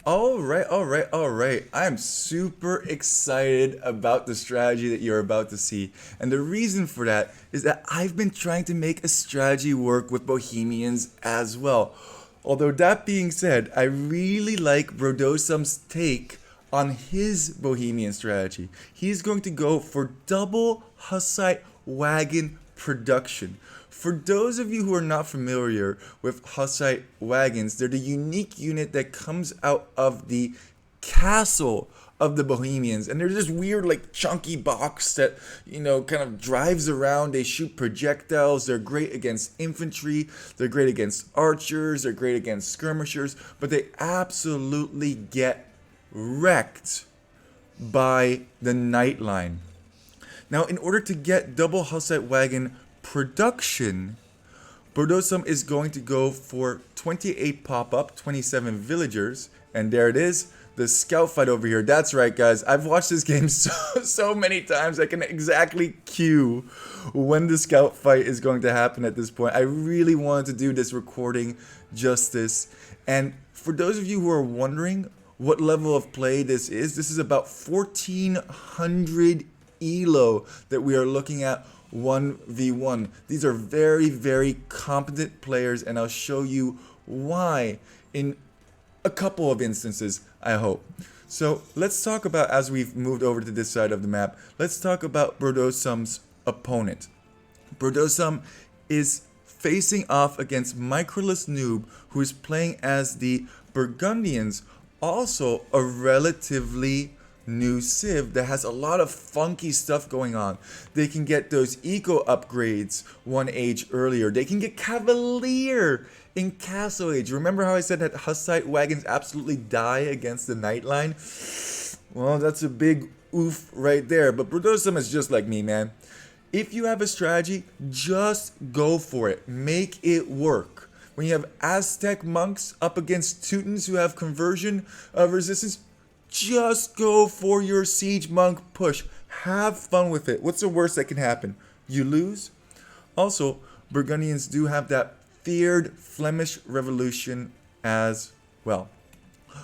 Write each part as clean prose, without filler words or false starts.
All right. I am super excited about the strategy that you're about to see. And the reason for that is that I've been trying to make a strategy work with Bohemians as well. Although that being said, I really like Brodosum's take on his Bohemian strategy. He's going to go for double Hussite Wagon production. For those of you who are not familiar with Hussite Wagons, they're the unique unit that comes out of the castle of the Bohemians. And they're this weird, like, chunky box that, kind of drives around. They shoot projectiles. They're great against infantry. They're great against archers. They're great against skirmishers. But they absolutely get wrecked by the Night Line. Now, in order to get double Hussite Wagon production, Brodosum is going to go for 28 pop-up, 27 villagers, and there it is, the scout fight over here. That's right, guys. I've watched this game so many times. I can exactly cue when the scout fight is going to happen at this point. I really wanted to do this recording justice. And for those of you who are wondering what level of play this is about 1400 elo that we are looking at 1v1. These are very, very competent players, and I'll show you why in a couple of instances, I hope. So let's talk about, as we've moved over to this side of the map, let's talk about Brodosum's opponent. Brodosum is facing off against Microless Noob, who is playing as the Burgundians, also a relatively new civ that has a lot of funky stuff going on. They can get those eco upgrades one age earlier. They can get Cavalier in Castle Age. Remember how I said that Hussite Wagons absolutely die against the Nightline? Well, that's a big oof right there. But Brodosum is just like me, man. If you have a strategy, just go for it. Make it work. When you have Aztec monks up against Teutons who have conversion resistance, just go for your siege monk push. Have fun with it. What's the worst that can happen? You lose? Also, Burgundians do have that feared Flemish Revolution as well.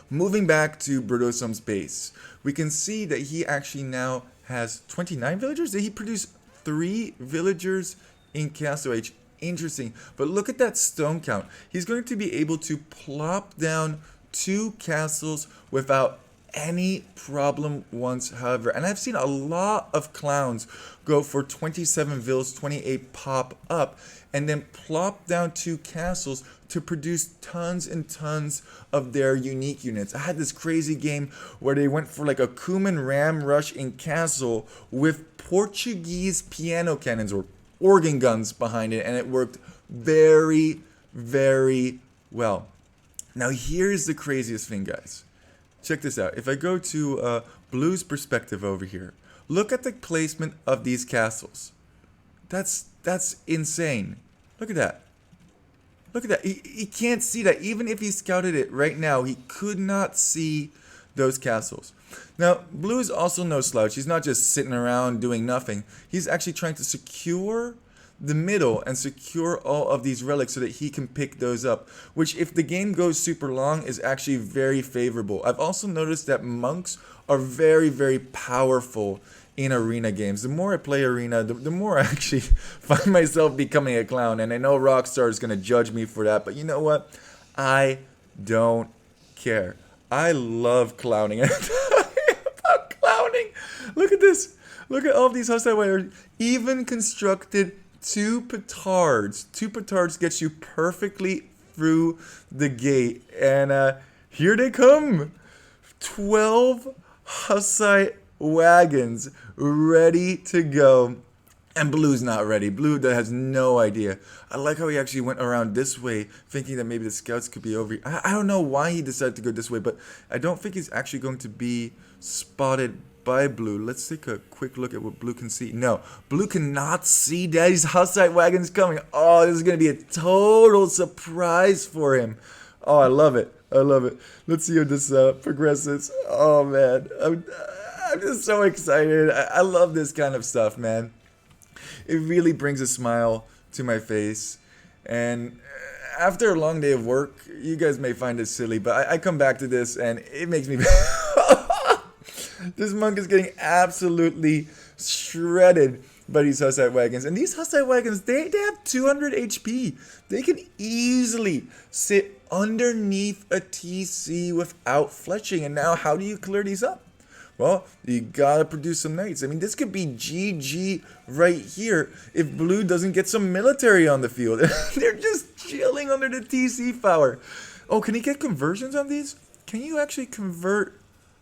Moving back to Brodosum's base, we can see that he actually now has 29 villagers. Did he produce 3 villagers in Castle Age? Interesting. But look at that stone count. He's going to be able to plop down 2 castles without any problem whatsoever. And I've seen a lot of clowns go for 27 vills, 28 pop up, and then plop down 2 castles to produce tons and tons of their unique units. I had this crazy game where they went for like a Kuman Ram Rush in castle with Portuguese piano cannons or organ guns behind it, and it worked very, very well. Now here's the craziest thing, guys. Check this out. If I go to Blue's perspective over here, look at the placement of these castles. That's insane. Look at that. Look at that. He can't see that. Even if he scouted it right now, he could not see those castles. Now, Blue is also no slouch. He's not just sitting around doing nothing. He's actually trying to secure the middle and secure all of these relics so that he can pick those up, which if the game goes super long is actually very favorable. I've also noticed that monks are very, very powerful in arena games. The more I play arena, the more I actually find myself becoming a clown, and I know Rockstar is going to judge me for that, but you know what? I don't care. I love clowning. About clowning. Look at this. Look at all of these Hussite Wagons. Even constructed 2 petards. 2 petards gets you perfectly through the gate. And here they come. 12 Hussite Wagons ready to go. And Blue's not ready. Blue has no idea. I like how he actually went around this way, thinking that maybe the scouts could be over here. I don't know why he decided to go this way, but I don't think he's actually going to be spotted by Blue. Let's take a quick look at what Blue can see. No, Blue cannot see Daddy's Hussite Wagons coming. Oh, this is going to be a total surprise for him. Oh, I love it. I love it. Let's see how this progresses. Oh, man. I'm just so excited. I love this kind of stuff, man. It really brings a smile to my face. And after a long day of work, you guys may find this silly, but I come back to this and it makes me... This monk is getting absolutely shredded by these Hussite Wagons. And these Hussite Wagons, they have 200 HP. They can easily sit underneath a TC without fletching. And now how do you clear these up? Well, you gotta produce some knights. I mean, this could be GG right here if blue doesn't get some military on the field. They're just chilling under the TC power. Oh, can he get conversions on these? Can you actually convert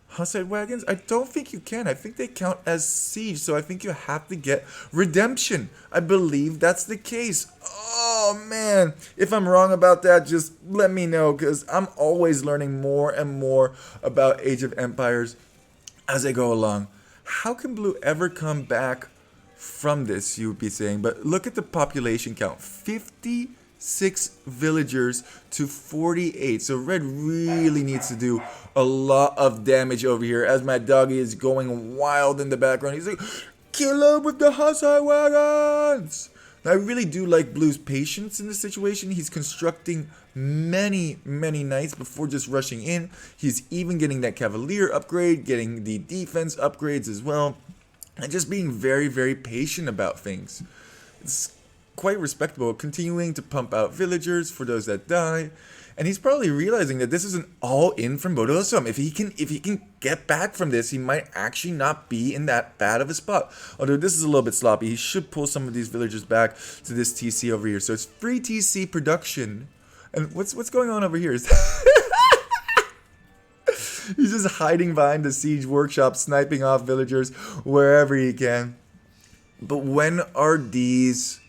Hussite Wagons? I don't think you can. I think they count as siege, so I think you have to get redemption. I believe that's the case. Oh man, if I'm wrong about that, just let me know, because I'm always learning more and more about Age of Empires as I go along. How can blue ever come back from this, you would be saying? But look at the population count. 56 villagers to 48. So red really needs to do a lot of damage over here, as my doggy is going wild in the background. He's like, kill him with the Hussite Wagons! I really do like blue's patience in this situation. He's constructing many knights before just rushing in. He's even getting that cavalier upgrade, getting the defense upgrades as well, and just being very patient about things. It's quite respectable, continuing to pump out villagers for those that die. And he's probably realizing that this is an all-in from Bodosum. If he can get back from this, he might actually not be in that bad of a spot. Although this is a little bit sloppy, he should pull some of these villagers back to this TC over here. So it's free TC production. And what's going on over here? He's just hiding behind the siege workshop, sniping off villagers wherever he can. But when are these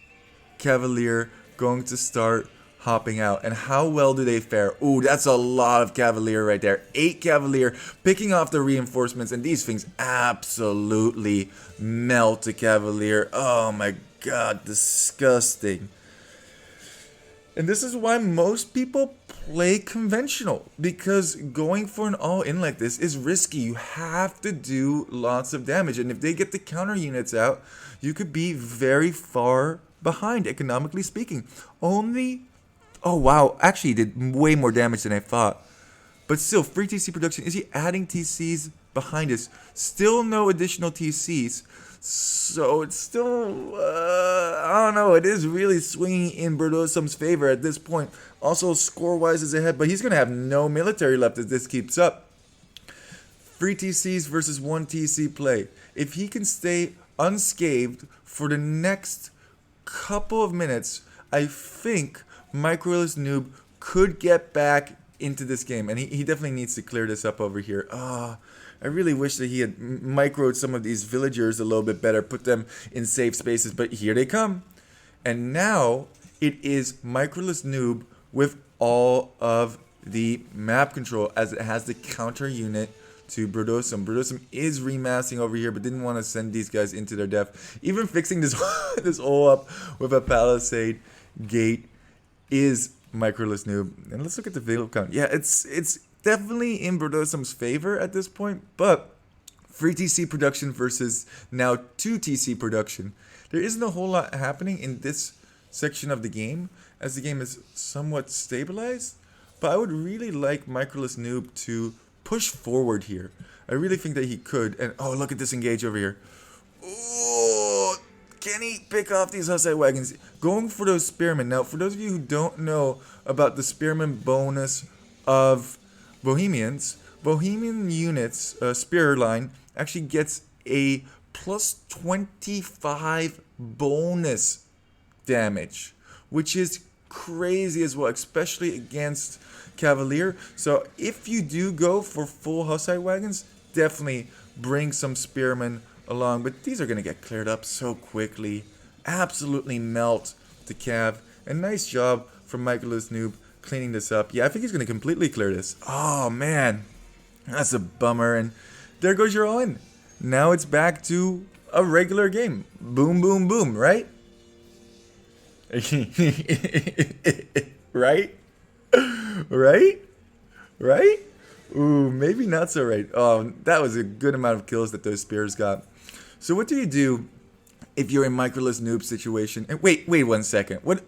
Cavalier going to start hopping out, and how well do they fare? Ooh, that's a lot of Cavalier right there. 8 Cavalier picking off the reinforcements, and these things absolutely melt a Cavalier. Oh my god, disgusting. And this is why most people play conventional, because going for an all-in like this is risky. You have to do lots of damage, and if they get the counter units out, you could be very far behind, economically speaking. Oh wow, actually he did way more damage than I thought. But still, free TC production. Is he adding TCs behind us? Still no additional TCs. So it's still, I don't know, it is really swinging in Burdosum's favor at this point. Also, score-wise is ahead, but he's going to have no military left if this keeps up. Free TCs versus 1 TC play. If he can stay unscathed for the next couple of minutes, I think Microless Noob could get back into this game, and he definitely needs to clear this up over here. I really wish that he had microed some of these villagers a little bit better, put them in safe spaces, but here they come. And now it is Microless Noob with all of the map control, as it has the counter unit to Burdosum. Burdosum is remassing over here, but didn't want to send these guys into their death. Even fixing this this all up with a palisade gate is Microless Noob. And let's look at the veil count. Yeah, it's definitely in Burdosum's favor at this point, but free TC production versus now 2 TC production. There isn't a whole lot happening in this section of the game, as the game is somewhat stabilized, but I would really like Microless Noob to push forward here. I really think that he could. And oh, look at this engage over here. Oh, can he pick off these Hussite Wagons? Going for those spearmen. Now, for those of you who don't know about the spearman bonus of Bohemians, Bohemian units, spear line, actually gets a plus 25 bonus damage, which is crazy as well, especially against Cavalier. So if you do go for full Hussite Wagons, definitely bring some spearmen along, but these are going to get cleared up so quickly. Absolutely melt the Cav. And nice job from Microless Noob cleaning this up. Yeah, I think he's going to completely clear this. Oh man, that's a bummer. And there goes your all-in. Now it's back to a regular game. Boom, boom, boom, right? Right? Right? Right? Ooh, maybe not so right. Oh, that was a good amount of kills that those spears got. So what do you do if you're in Microless Noob situation? And wait 1 second. What?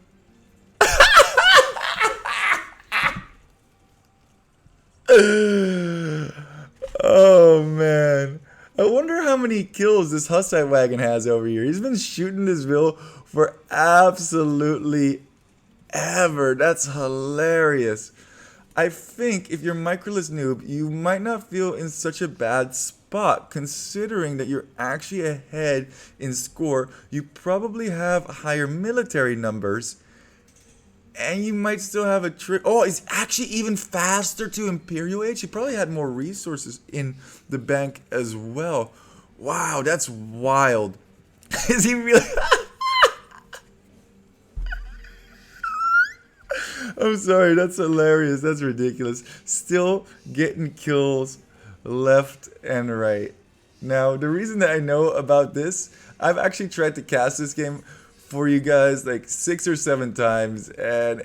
many kills this Hussite Wagon has over here. He's been shooting this bill for absolutely ever. That's hilarious. I think if you're Microless Noob, you might not feel in such a bad spot, considering that you're actually ahead in score. You probably have higher military numbers, and you might still have a trick. Oh, it's actually even faster to Imperial age. He probably had more resources in the bank as well. Wow, that's wild. Is he really? I'm sorry, that's hilarious. That's ridiculous. Still getting kills left and right. Now, the reason that I know about this, I've actually tried to cast this game for you guys like 6 or 7 times, and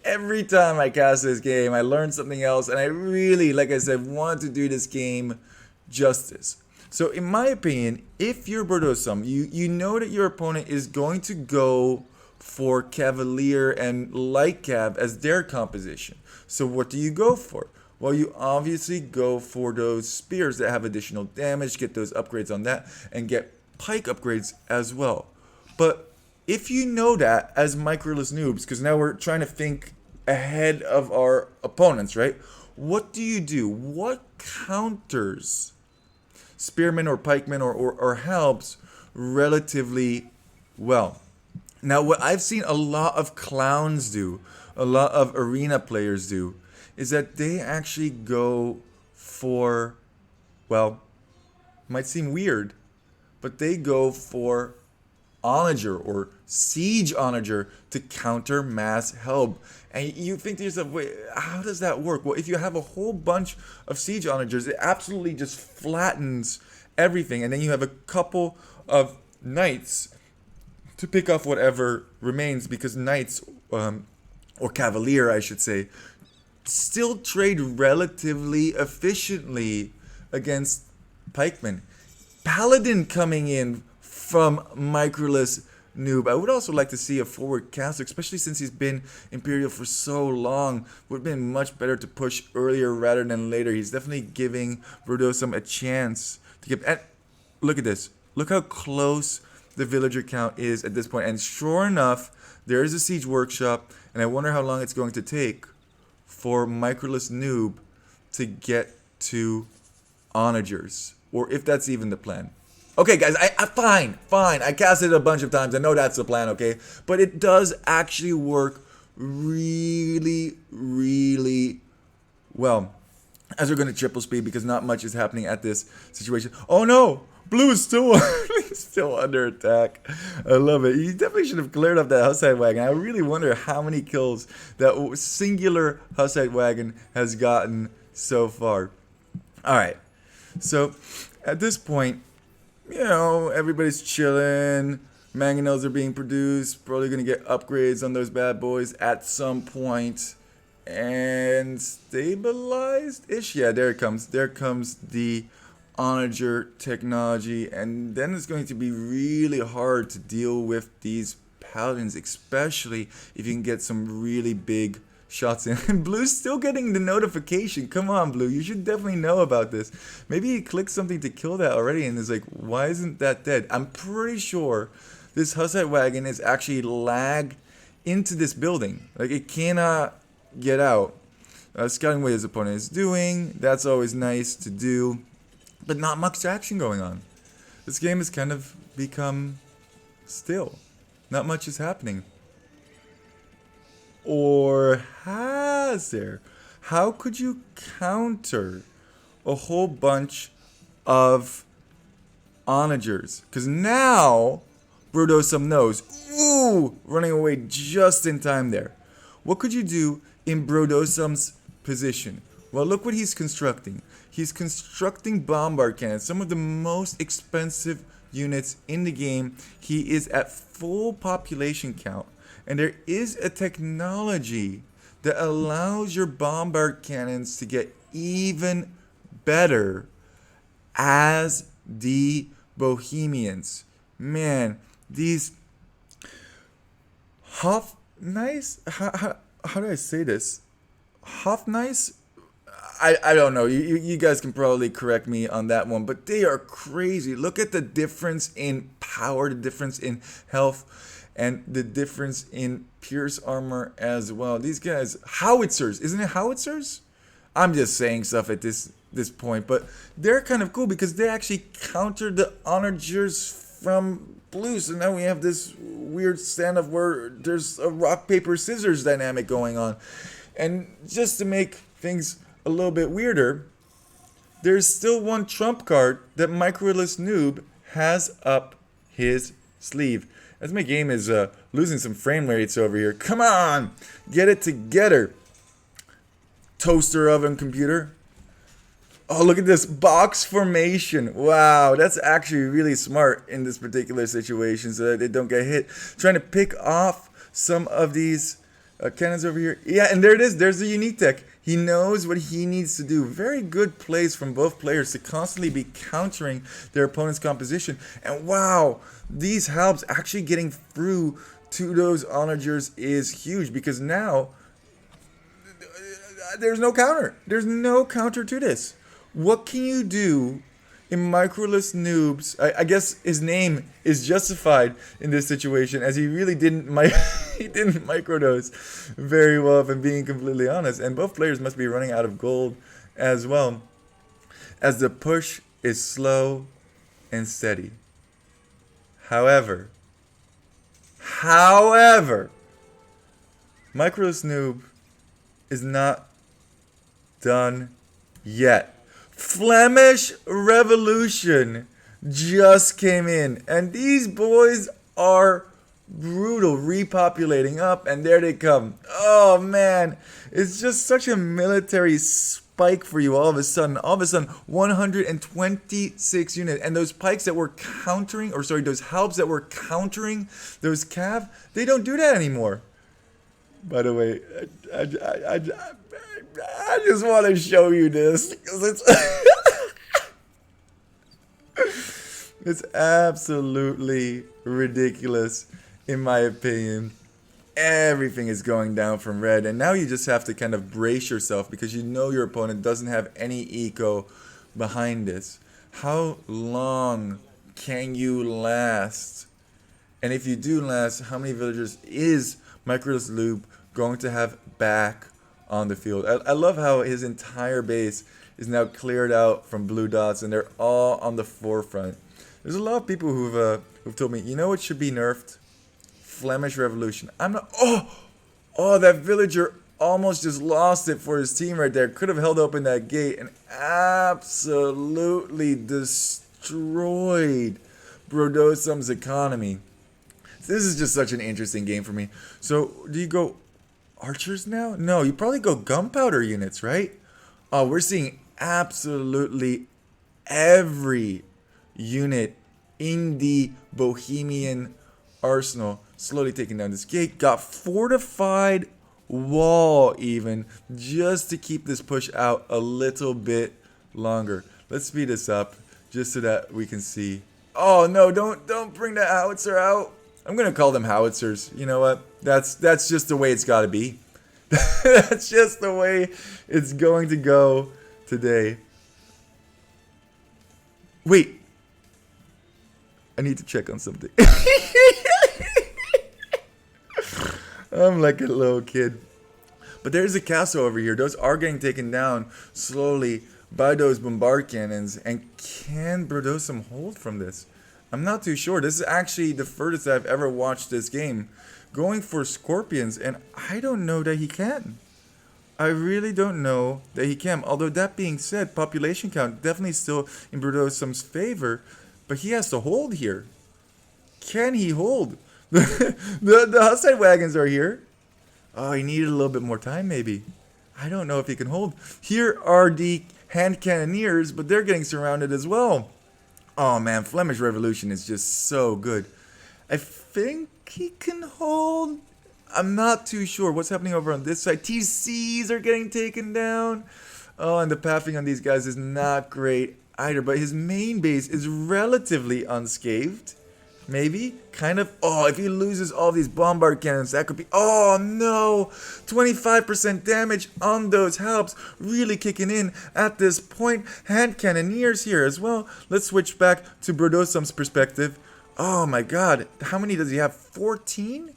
every time I cast this game, I learn something else, and I really, like I said, want to do this game justice. So in my opinion, if you're Burdosum, you know that your opponent is going to go for Cavalier and Light Cav as their composition. So what do you go for? Well, you obviously go for those spears that have additional damage, get those upgrades on that, and get pike upgrades as well. But if you know that as Microless Noobs, because now we're trying to think ahead of our opponents, right? What do? What counters spearmen or pikemen or helps relatively well? Now, what I've seen a lot of clowns do, a lot of arena players do, is that they actually go for, well, might seem weird, but they go for onager or siege onager to counter mass help. And you think to yourself, wait, how does that work? Well, if you have a whole bunch of siege onagers, it absolutely just flattens everything. And then you have a couple of knights to pick off whatever remains, because knights, or cavalier I should say, still trade relatively efficiently against pikemen. Paladin coming in from Microless Noob. I would also like to see a forward caster, especially since he's been Imperial for so long. Would have been much better to push earlier rather than later. He's definitely giving Burdosum a chance to get. And look at this. Look how close the villager count is at this point. And sure enough, there is a siege workshop, and I wonder how long it's going to take for Microless Noob to get to onagers, or if that's even the plan. Okay, guys, fine. I cast it a bunch of times. I know that's the plan, okay? But it does actually work really, really well. As we're going to triple speed because not much is happening at this situation. Oh no! Blue is still still under attack. I love it. He definitely should have cleared up that Hussite Wagon. I really wonder how many kills that singular Hussite Wagon has gotten so far. Alright, so at this point, you know, everybody's chilling. Mangonels are being produced. Probably going to get upgrades on those bad boys at some point. And stabilized-ish. Yeah, there it comes. There comes the onager technology. And then it's going to be really hard to deal with these paladins, especially if you can get some really big shots in. And Blue's still getting the notification. Come on, Blue. You should definitely know about this. Maybe he clicked something to kill that already and is like, why isn't that dead? I'm pretty sure this Hussite Wagon is actually lagged into this building. Like, it cannot get out. Scouting what his opponent is doing. That's always nice to do. But not much action going on. This game has kind of become still. Not much is happening. Or has there? How could you counter a whole bunch of onagers? Because now Burdosum knows. Ooh, running away just in time there. What could you do in Burdosum's position? Well, look what he's constructing. He's constructing bombard cannons, some of the most expensive units in the game. He is at full population count. And there is a technology that allows your bombard cannons to get even better as the Bohemians. Man, these how do I say this? Hoffnice? I don't know. You guys can probably correct me on that one, but they are crazy. Look at the difference in power, the difference in health, and the difference in pierce armor as well. These guys, howitzers, isn't it howitzers? I'm just saying stuff at this point, but they're kind of cool because they actually countered the onagers from blue. So now we have this weird standoff where there's a rock paper scissors dynamic going on, and just to make things a little bit weirder, there's still one trump card that Microless Noob has up his sleeve. As my game is losing some frame rates over here. Come on, get it together, toaster oven computer. Oh, look at this box formation. Wow, that's actually really smart in this particular situation so that they don't get hit. Trying to pick off some of these cannons over here. Yeah, and there it is. There's the unique tech. He knows what he needs to do. Very good plays from both players to constantly be countering their opponent's composition. And wow, these helps actually getting through to those onagers is huge because now there's no counter. There's no counter to this. What can you do in Microless Noob's? I guess his name is justified in this situation, as he really didn't he didn't microdose very well, if I'm being completely honest. And both players must be running out of gold as well, as the push is slow and steady. However, Microless Noob is not done yet. Flemish Revolution just came in, and these boys are brutal, repopulating up, and there they come. Oh man, it's just such a military spike for you all of a sudden. 126 units, and those pikes that were countering, or sorry, those halbs that were countering those cav, they don't do that anymore. By the way, I just want to show you this because it's absolutely ridiculous in my opinion. Everything is going down from red, and now you just have to kind of brace yourself because you know your opponent doesn't have any eco behind this. How long can you last? And if you do last, how many villagers is Microless Noob going to have back on the field? I love how his entire base is now cleared out from blue dots, and they're all on the forefront. There's a lot of people who've told me, you know what should be nerfed? Flemish Revolution. I'm not. Oh, that villager almost just lost it for his team right there. Could have held open that gate and absolutely destroyed Brodosum's economy. This is just such an interesting game for me. So, do you go archers now? No, you probably go gunpowder units, right? Oh, we're seeing absolutely every unit in the Bohemian arsenal slowly taking down this gate. Got fortified wall even, just to keep this push out a little bit longer. Let's speed this up just so that we can see. Oh no, don't bring the howitzer out. I'm gonna call them howitzers. You know what? That's just the way it's gotta be. That's just the way it's going to go today. Wait. I need to check on something. I'm like a little kid. But there's a castle over here. Those are getting taken down slowly by those bombard cannons. And can Brodosum hold from this? I'm not too sure. This is actually the furthest I've ever watched this game. Going for scorpions, and I don't know that he can. I really don't know that he can. Although that being said, population count definitely still in Brodosum's favor. But he has to hold here. Can he hold? the Hussite Wagons are here. Oh, he needed a little bit more time maybe. I don't know if he can hold. Here are the hand cannoneers, but they're getting surrounded as well. Oh man, Flemish Revolution is just so good. I think he can hold. I'm not too sure what's happening over on this side. TCs are getting taken down. Oh, and the pathing on these guys is not great either. But his main base is relatively unscathed. Maybe, kind of. Oh, if he loses all these bombard cannons, that could be. Oh no! 25% damage on those helps, really kicking in at this point. Hand cannoneers here as well. Let's switch back to Brodosum's perspective. Oh my god, how many does he have? 14?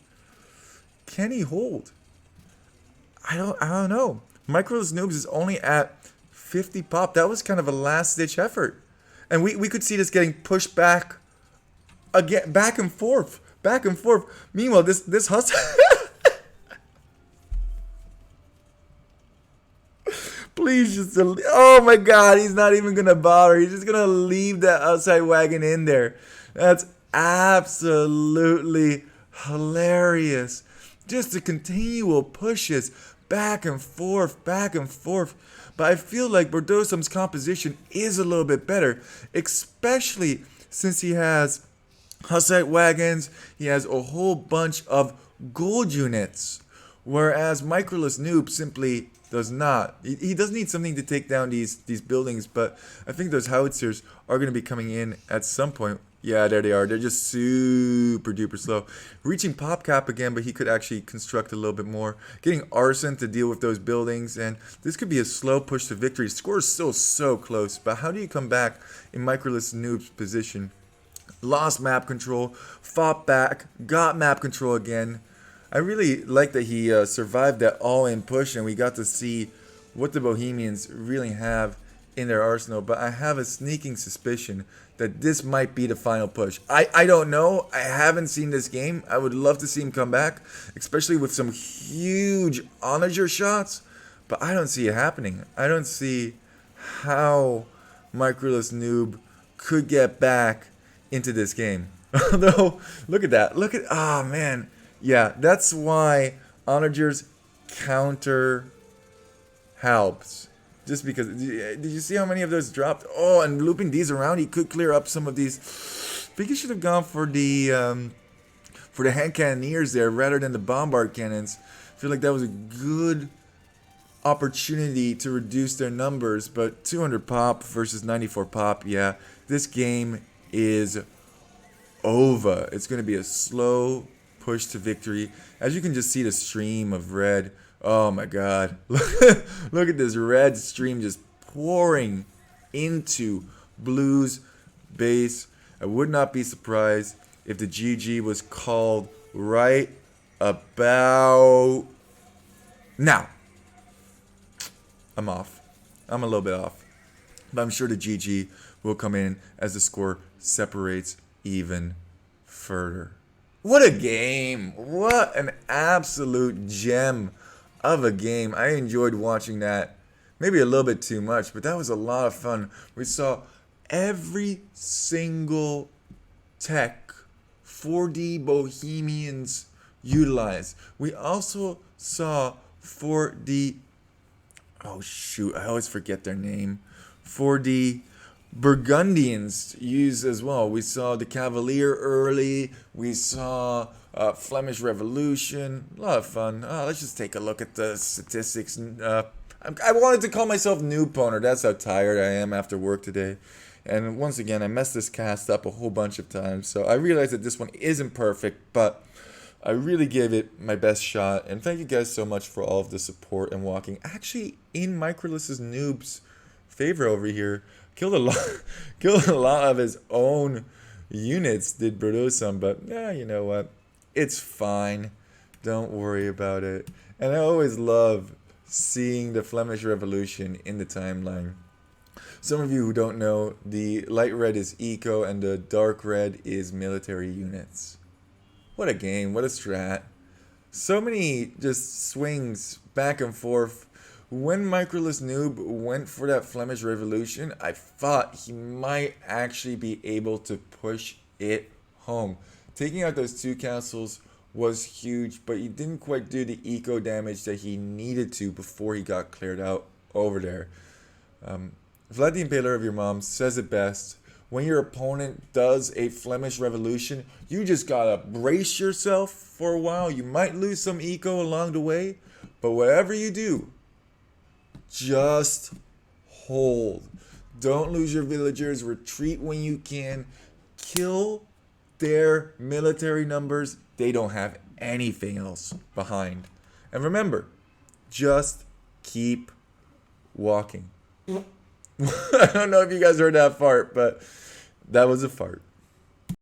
Can he hold? I don't know. Microless Noobs is only at 50 pop. That was kind of a last ditch effort. And we could see this getting pushed back again, back and forth, back and forth. Meanwhile, this Hussite. Please just. Oh my god, he's not even gonna bother. He's just gonna leave that Hussite wagon in there. That's absolutely hilarious. Just the continual pushes back and forth, back and forth. But I feel like Brodosum's composition is a little bit better, especially since he has Hussite Wagons, he has a whole bunch of gold units, whereas Microless Noob simply does not. He does need something to take down these buildings, but I think those howitzers are going to be coming in at some point. Yeah, there they are. They're just super duper slow. Reaching pop cap again, but he could actually construct a little bit more. Getting arson to deal with those buildings, and this could be a slow push to victory. Score is still so close, but how do you come back in Microless Noob's position? Lost map control, fought back, got map control again. I really like that he survived that all-in push, and we got to see what the Bohemians really have in their arsenal. But I have a sneaking suspicion that this might be the final push. I don't know. I haven't seen this game. I would love to see him come back, especially with some huge onager shots. But I don't see it happening. I don't see how Microless Noob could get back into this game. Although, look at that. Look at, ah, man. Yeah, that's why onagers counter helps. Just because, did you see how many of those dropped? Oh, and looping these around, he could clear up some of these. I think he should have gone for the hand cannoneers there rather than the bombard cannons. I feel like that was a good opportunity to reduce their numbers, but 200 pop versus 94 pop, yeah, this game is over. It's going to be a slow push to victory. As you can just see the stream of red. Oh my god. Look at this red stream just pouring into blue's base. I would not be surprised if the GG was called right about now. I'm off. I'm a little bit off. But I'm sure the GG will come in as the score separates even further. What a game. What an absolute gem of a game. I enjoyed watching that. Maybe a little bit too much, but that was a lot of fun. We saw every single tech 4D Bohemians utilize. We also saw 4D, oh shoot, I always forget their name, 4D Burgundians use as well. We saw the Cavalier early. We saw Flemish Revolution. A lot of fun. Let's just take a look at the statistics. I wanted to call myself Noob Poner. That's how tired I am after work today. And once again, I messed this cast up a whole bunch of times. So I realized that this one isn't perfect, but I really gave it my best shot. And thank you guys so much for all of the support and walking. Actually, in Microless's Noob's favor over here, killed a lot of his own units, did Brodosum, but yeah, you know what? It's fine. Don't worry about it. And I always love seeing the Flemish Revolution in the timeline. Some of you who don't know, the light red is eco and the dark red is military units. What a game, what a strat. So many just swings back and forth. When Microless Noob went for that Flemish Revolution, I thought he might actually be able to push it home. Taking out those two castles was huge, but he didn't quite do the eco damage that he needed to before he got cleared out over there. Vlad the Impaler of your mom says it best. When your opponent does a Flemish Revolution, you just gotta brace yourself for a while. You might lose some eco along the way, but whatever you do, just hold. Don't lose your villagers. Retreat when you can. Kill their military numbers, they don't have anything else behind. And remember, just keep walking. I don't know if you guys heard that fart, but that was a fart.